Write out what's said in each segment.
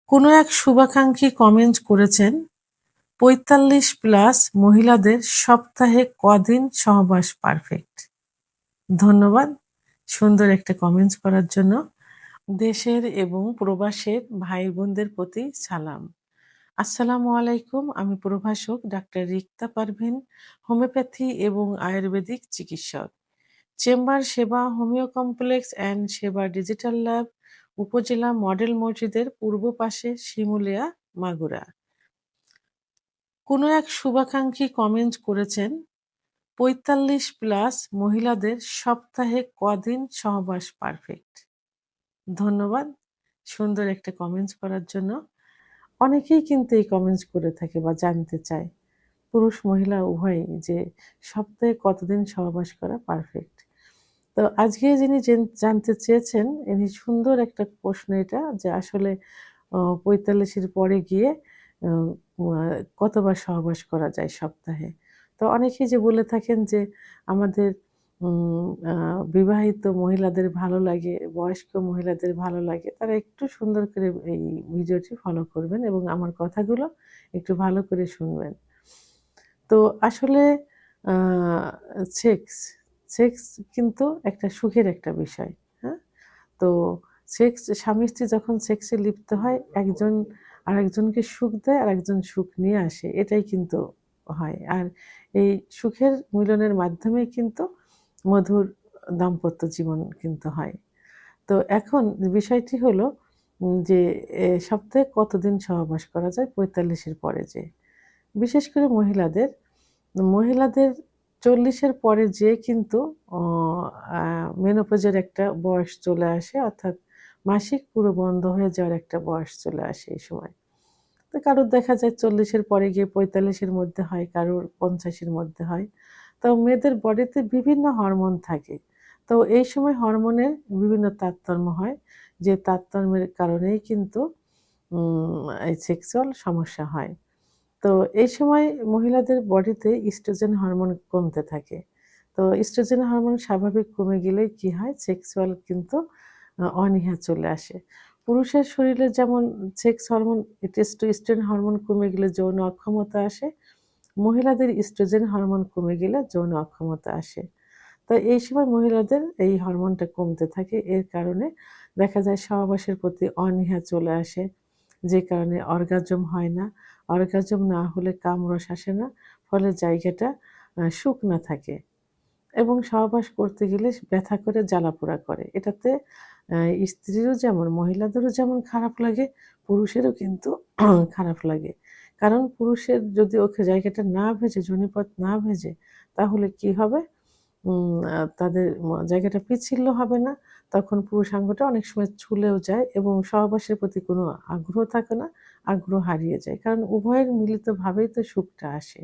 কোনো এক শুভাকাঙ্ক্ষী কমেন্ট করেছেন, ৪৫+ মহিলাদের সপ্তাহে কদিন সহবাস পারফেক্ট। ধন্যবাদ সুন্দর একটা কমেন্টস করার জন্য। দেশের এবং প্রবাসের ভাই বোনদের প্রতি সালাম। আসসালামু আলাইকুম। আমি প্রভাষক ডাক্তার রিক্তা পারভীন, হোমিওপ্যাথি এবং আয়ুর্বেদিক চিকিৎসক। চেম্বার সেবা হোমিও কমপ্লেক্স অ্যান্ড সেবা ডিজিটাল ল্যাব, উপজেলা মডেল মসজিদের পূর্ব পাশে, শিমুলিয়া, মাগুরা। কোনো এক শুভাকাঙ্ক্ষী কমেন্ট করেছেন, ৪৫+ মহিলাদের সপ্তাহে কদিন সহবাস পারফেক্ট। ধন্যবাদ সুন্দর একটা কমেন্টস করার জন্য। অনেকেই কিন্তু এই কমেন্টস করে থাকে বা জানতে চায়, পুরুষ মহিলা উভয়ই, যে সপ্তাহে কতদিন সহবাস করা পারফেক্ট। তো আজকে যিনি জানতে চেয়েছেন, ইনি সুন্দর একটা প্রশ্ন এটা, যে আসলে ৪৫ এর পরে গিয়ে আ আ কতবার সহবাস করা যায় সপ্তাহে? তো অনেকেই যে বলে থাকেন যে আমাদের উম আ বিবাহিত মহিলাদের ভালো লাগে, বয়স্ক মহিলাদের ভালো লাগে। তারা একটু সুন্দর করে এই ভিডিওটি ফলো করবেন এবং আমার কথাগুলো একটু ভালো করে শুনবেন। তো আসলে আ সেক্স, সেক্স কিন্তু একটা সুখের একটা বিষয়। হ্যাঁ? তো সেক্স, স্বামী-স্ত্রী যখন সেক্সে লিপ্ত হয়, একজন আরেকজনকে সুখ দেয়, আরেকজন সুখ নিয়ে আসে। এটাই কিন্তু হয়। আর এই সুখের মিলনের মাধ্যমেই কিন্তু মধুর দাম্পত্য জীবন কিন্তু হয়। তো এখন বিষয়টি হলো যে সপ্তাহে কতদিন সহবাস করা যায় ৪৫ এর পরে যেয়ে। বিশেষ করে মহিলাদের ৪০ এর পরে যেয়ে কিন্তু অ আ মেনোপজের একটা বয়স চলে আসে, অর্থাৎ মাসিক পুরো বন্ধ হয়ে যাওয়ার একটা বয়স চলে আসে এই সময়। তো কারোর দেখা যায় ৪০ এর পরে গিয়ে ৪৫ এর মধ্যে হয়, কারোর ৫০ এর মধ্যে হয়। তো মেয়েদের বডিতে বিভিন্ন হরমোন থাকে। তো এই সময় হরমোনের বিভিন্ন তারতম্য হয়। যে তারতম্যের কারণেই কিন্তু এই সেক্সুয়াল সমস্যা হয়। তো এই সময় মহিলাদের বডিতে ইস্ট্রোজেন হরমোন কমতে থাকে। তো ইস্ট্রোজেন হরমোন স্বাভাবিক কমে গেলে কি হয়? সেক্সুয়াল কিন্তু অনীহা চলে আসে। পুরুষের শরীরে যেমন সেক্স হরমোন, টেস্টোস্টেরন হরমোন কমে গেলে যৌন অক্ষমতা আসে, মহিলাদের ইস্ট্রোজেন হরমোন কমে গেলে যৌন অক্ষমতা আসে। তো এই সময় মহিলাদের এই হরমোনটা কমতে থাকে। এর কারণে দেখা যায় সহবাসের প্রতি অনীহা চলে আসে। যে কারণে অর্গাজম হয় না। অর্গাজম না হলে কামরস আসে না। ফলে জায়গাটা শুকনা থাকে এবং সহবাস করতে গেলে ব্যথা করে, জ্বালাপোড়া করে। এটাতে স্ত্রীরও যেমন, মহিলাদেরও যেমন খারাপ লাগে, পুরুষেরও কিন্তু খারাপ লাগে। কারণ পুরুষের যদি ওকে জায়গাটা না ভেজে, যোনিপথ না ভেজে, তাহলে কি হবে? তাদের জায়গাটা পিচ্ছিল হবে না। তখন পুরুষাঙ্গটা অনেক সময় ছুলেও যায় এবং সহবাসের প্রতি কোনো আগ্রহ থাকে না, আগ্রহ হারিয়ে যায়। কারণ উভয়ের মিলিতভাবেই তো সুখটা আসে।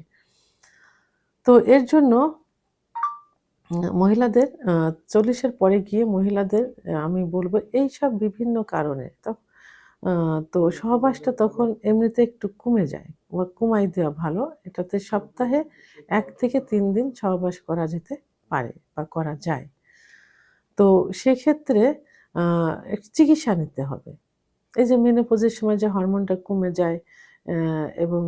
তো এর জন্য মহিলাদের ৪০ এর পরে গিয়ে মহিলাদের আমি বলব এইসব বিভিন্ন কারণে আ তো সহবাসটা তখন এমনিতে একটু কমে যায় বা কমায় দেওয়া ভালো। এটাতে সপ্তাহে ১ থেকে ৩ দিন সহবাস করা যেতে পারে বা করা যায়। তো সেক্ষেত্রে আ একটু চিকিৎসা নিতে হবে। এই যে মেনোপজের সময় যে হরমোনটা কমে যায় এবং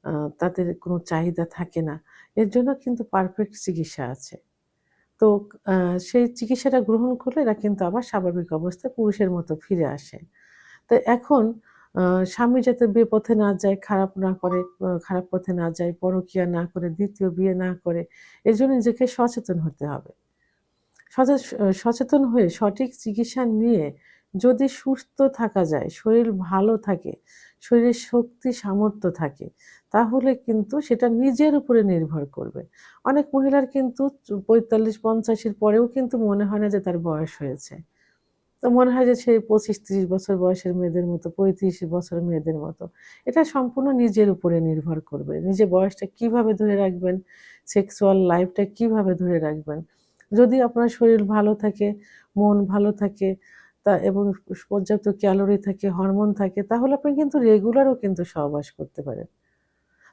আ তাদের কোনো চাহিদা থাকে না। এর জন্য কিন্তু পারফেক্ট চিকিৎসা আছে। তো আ সেই চিকিৎসাটা গ্রহণ করলে এরা কিন্তু আবার স্বাভাবিক অবস্থায় পুরুষের মতো ফিরে আসে। তো এখন আ স্বামী যাতে বেপথে না যায়, খারাপ না করে, খারাপ পথে না যায়, পরকীয়া না করে, ২য় বিয়ে না করে, এজন্য নিজেকে সচেতন হতে হবে। সচেতন হয়ে সঠিক চিকিৎসা নিয়ে যদি সুস্থ থাকা যায়, শরীর ভালো থাকে, শরীরে শক্তি সামর্থ্য থাকে, তাহলে কিন্তু সেটা নিজের উপরে নির্ভর করবে। অনেক মহিলার কিন্তু ৪৫-৫০ এর পরেও কিন্তু মনে হয় না যে তার বয়স হয়েছে। তো মনে হয় যে সেই ২৫-৩০ বছর বয়সের মেয়েদের মতো, ৩৫ বছরের মেয়েদের মতো। এটা সম্পূর্ণ নিজের উপরে নির্ভর করবে। নিজের বয়সটা কিভাবে ধরে রাখবেন, সেক্সুয়াল লাইফটা কিভাবে ধরে রাখবেন। যদি আপনার শরীর ভালো থাকে, মন ভালো থাকে এবং পর্যাপ্ত ক্যালোরি থাকে, হরমোন থাকে, তাহলে আপনি কিন্তু রেগুলারও কিন্তু সহবাস করতে পারেন।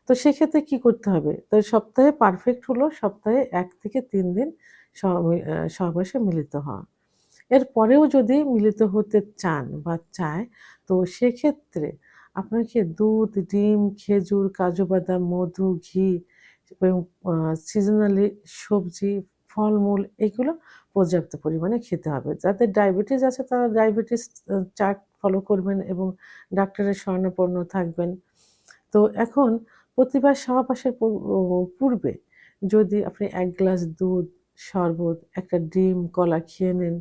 তো সেক্ষেত্রে কি করতে হবে? তো সপ্তাহে পারফেক্ট হলো সপ্তাহে ১ থেকে ৩ দিন সহবাসে মিলিত হওয়া। এরপরেও যদি মিলিত হতে চান বা চায়, তো সেক্ষেত্রে আপনাকে দুধ, ডিম, খেজুর, কাজু বাদাম, মধু, ঘি এবং সিজনালি সবজি, ফলমূল এগুলো পর্যাপ্ত পরিমাণে খেতে হবে। যাদের ডায়াবেটিস আছে তারা ডায়াবেটিস চার্ট ফলো করবেন এবং ডাক্তারের শরণাপন্ন থাকবেন। তো এখন প্রতিবার সহবাসের পূর্বে যদি আপনি ১ গ্লাস দুধ, শরবত, একটা ডিম, কলা খেয়ে নেন,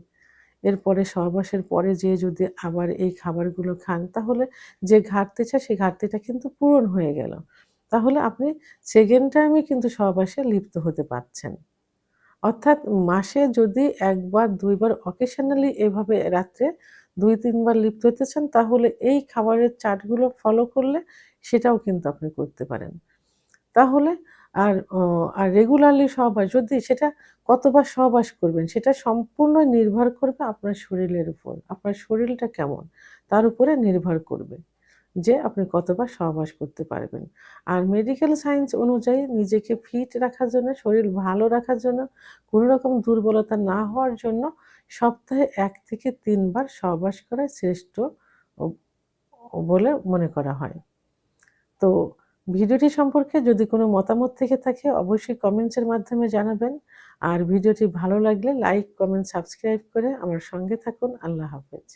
এরপরে সহবাসের পরে যেয়ে যদি আবার এই খাবারগুলো খান, তাহলে যে ঘাটতিটা সেই ঘাটতিটা কিন্তু পূরণ হয়ে গেল। তাহলে আপনি 2nd টাইমে কিন্তু সহবাসে লিপ্ত হতে পারছেন। অর্থাৎ মাসে যদি ১ বার ২ বার অকেশনালি এভাবে রাত্রে ২-৩ বার লিপ্ত হতে চান, তাহলে এই খাবারের চার্টগুলো ফলো করলে সেটাও কিন্তু আপনি করতে পারেন। তাহলে আর আর রেগুলারলি সহবাস যদি সেটা কতবার সহবাস করবেন সেটা সম্পূর্ণ নির্ভর করবে আপনার শরীরের উপর। আপনার শরীরটা কেমন তার উপরে নির্ভর করবে যে আপনি কতবার সহবাস করতে পারবেন। আর মেডিকেল সায়েন্স অনুযায়ী নিজেকে ফিট রাখার জন্য, শরীর ভালো রাখার জন্য, কোনো রকম দুর্বলতা না হওয়ার জন্য সপ্তাহে ১ থেকে ৩ বার সহবাস করাই শ্রেষ্ঠ ও বলে মনে করা হয়। তো ভিডিওটি সম্পর্কে যদি কোনো মতামত থেকে থাকে অবশ্যই কমেন্টসের মাধ্যমে জানাবেন। আর ভিডিওটি ভালো লাগলে লাইক, কমেন্ট, সাবস্ক্রাইব করে আমার সঙ্গে থাকুন। আল্লাহ হাফেজ।